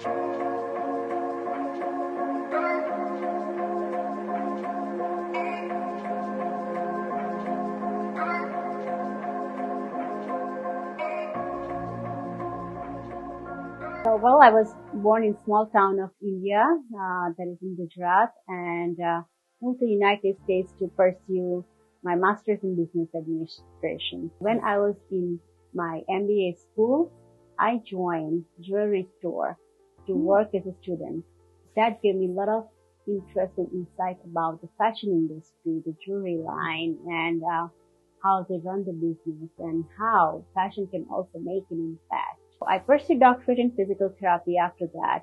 Well, I was born in small town of India, that is in Gujarat, and moved to United States to pursue my master's in business administration. When I was in my MBA school, I joined jewelry store to work as a student. That gave me a lot of interest and insight about the fashion industry, the jewelry line, and how they run the business and how fashion can also make an impact. I pursued doctorate in physical therapy after that,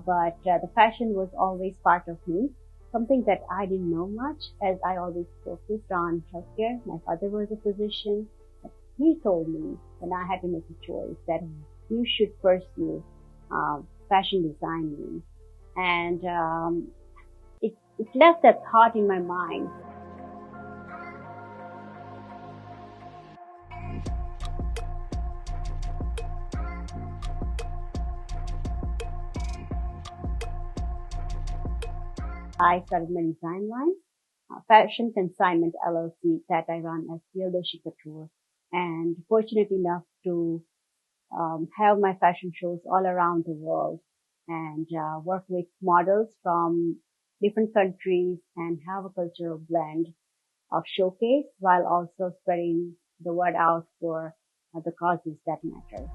but the fashion was always part of me, something that I didn't know much as I always focused on healthcare. My father was a physician. He told me when I had to make a choice that you should pursue fashion designing, and it left that thought in my mind. I started my design line, Fashion Consignment LLC, that I run as Priyal Doshi Couture, and fortunate enough to have my fashion shows all around the world and work with models from different countries and have a cultural blend of showcase while also spreading the word out for the causes that matter.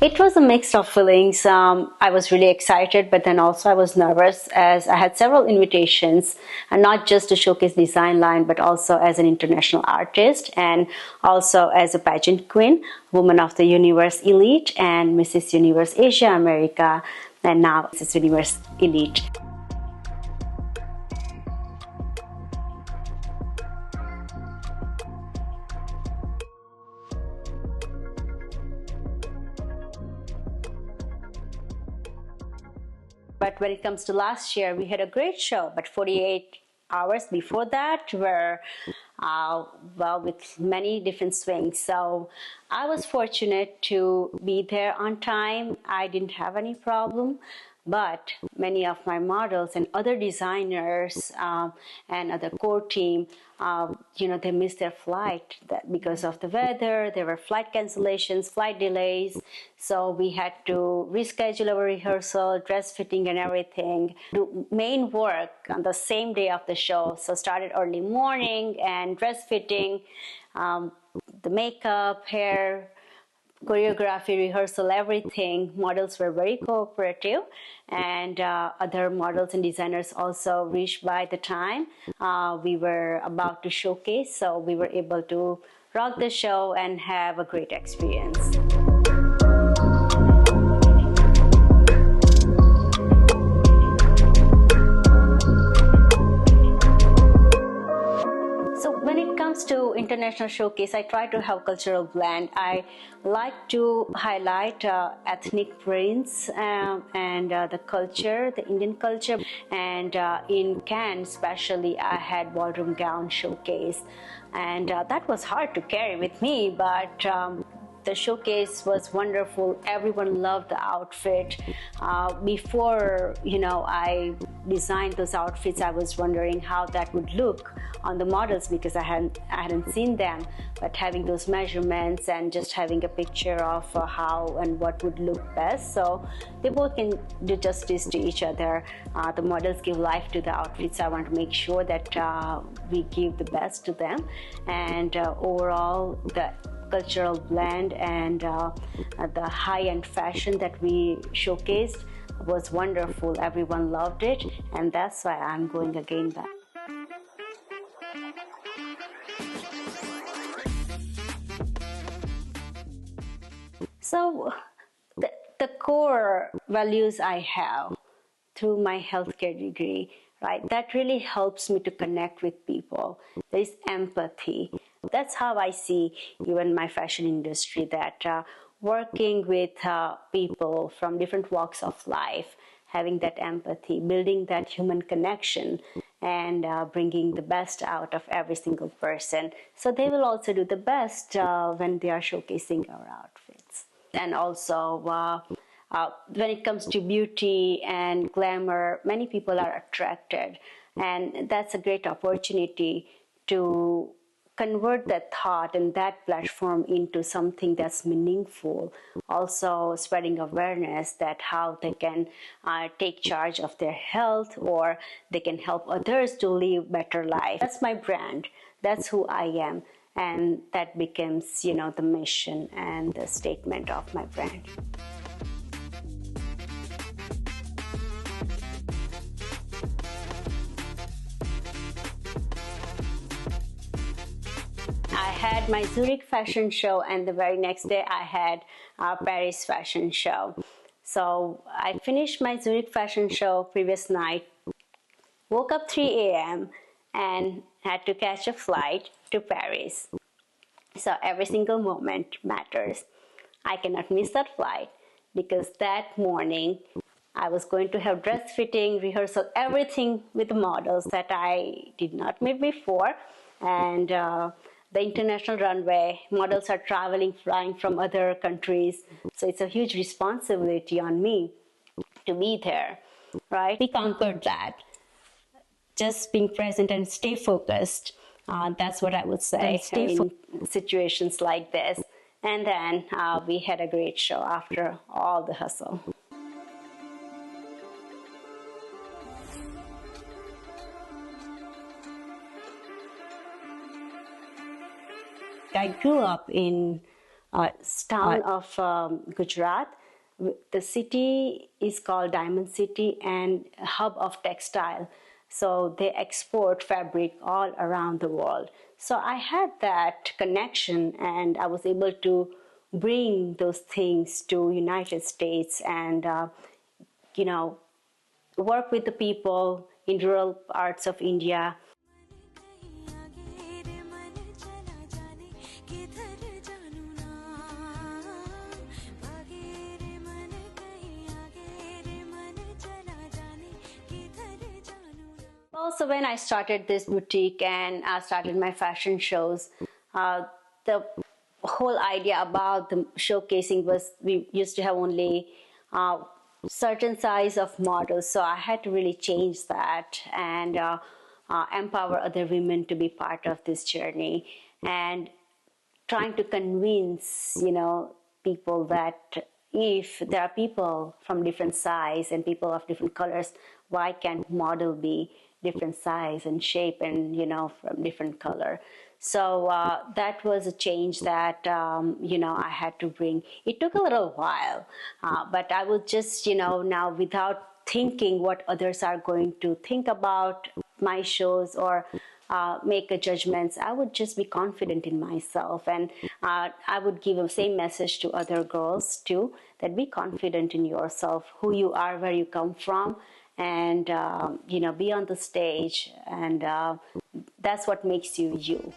It was a mix of feelings. I was really excited, but then also I was nervous as I had several invitations, and not just to showcase design line, but also as an international artist and also as a pageant queen, Woman of the Universe Elite and Mrs. Universe Asia America, and now Mrs. Universe Elite. But when it comes to last year, we had a great show. But 48 hours before that were, well, with many different swings. So I was fortunate to be there on time. I didn't have any problem. But many of my models and other designers and other core team, they missed their flight because of the weather. There were flight cancellations, flight delays. So we had to reschedule our rehearsal, dress fitting and everything. Do main work on the same day of the show. So started early morning and dress fitting, the makeup, hair, choreography, rehearsal, everything. Models were very cooperative, and other models and designers also reached by the time we were about to showcase. So we were able to rock the show and have a great experience. When it comes to international showcase, I try to have cultural blend. I like to highlight ethnic prints and the culture, the Indian culture. And in Cannes especially, I had ballroom gown showcase. And that was hard to carry with me, but the showcase was wonderful. Everyone loved the outfit. Before, I designed those outfits, I was wondering how that would look on the models because I hadn't seen them. But having those measurements and just having a picture of how and what would look best, so they both can do justice to each other. The models give life to the outfits. I want to make sure that we give the best to them, and overall the cultural blend and the high-end fashion that we showcased was wonderful. Everyone loved it, and that's why I'm going again back. So the core values I have through my healthcare degree, right, that really helps me to connect with people. There is empathy. That's how I see even my fashion industry, that working with people from different walks of life, having that empathy, building that human connection, and bringing the best out of every single person. So they will also do the best when they are showcasing our outfits. and also when it comes to beauty and glamour, many people are attracted, and that's a great opportunity to convert that thought and that platform into something that's meaningful. Also spreading awareness that how they can take charge of their health, or they can help others to live better life. That's my brand, that's who I am, and that becomes, the mission and the statement of my brand. I had my Zurich fashion show, and the very next day I had Paris fashion show. So I finished my Zurich fashion show previous night, woke up 3 a.m. and had to catch a flight to Paris. So every single moment matters. I cannot miss that flight because that morning I was going to have dress fitting, rehearsal, everything with the models that I did not meet before. And the international runway, models are traveling, flying from other countries. So it's a huge responsibility on me to be there, right? We conquered that. Just being present and stay focused. That's what I would say in situations like this. And then we had a great show after all the hustle. I grew up in a town of Gujarat. The city is called Diamond City and a hub of textile. So they export fabric all around the world. So I had that connection, and I was able to bring those things to United States and you know work with the people in rural parts of India. Also, when I started this boutique and I started my fashion shows, the whole idea about the showcasing was we used to have only certain size of models, so I had to really change that and empower other women to be part of this journey, and trying to convince people that if there are people from different size and people of different colors, why can't model be different size and shape and from different color? So that was a change that I had to bring. It took a little while, but I would just now, without thinking what others are going to think about my shows or make a judgments, I would just be confident in myself, and I would give the same message to other girls too, that be confident in yourself, who you are, where you come from, and be on the stage, and that's what makes you you.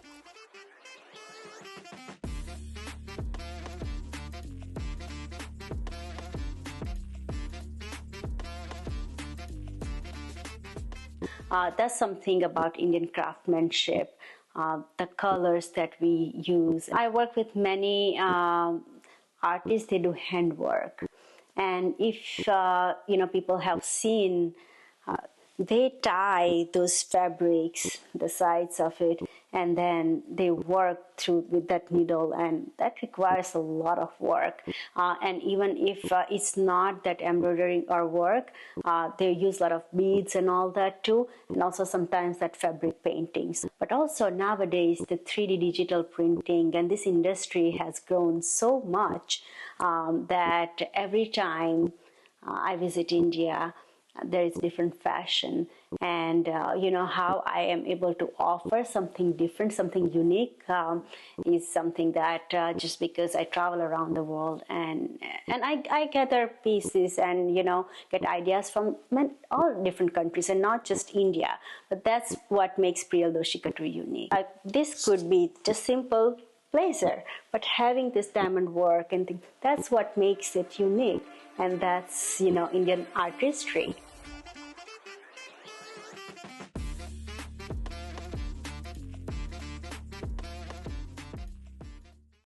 That's something about Indian craftsmanship, the colors that we use. I work with many artists, they do handwork. And if, people have seen, they tie those fabrics, the sides of it, and then they work through with that needle, and that requires a lot of work. And even if it's not that embroidery or work, they use a lot of beads and all that too, and also sometimes that fabric paintings. But also nowadays, the 3D digital printing and this industry has grown so much that every time I visit India, there is different fashion, and how I am able to offer something different, something unique, is something that just because I travel around the world, and I gather pieces and get ideas from all different countries and not just India. But that's what makes Priyal Doshi Couture unique. This could be just simple blazer, but having this diamond work and things, that's what makes it unique, and that's Indian artistry.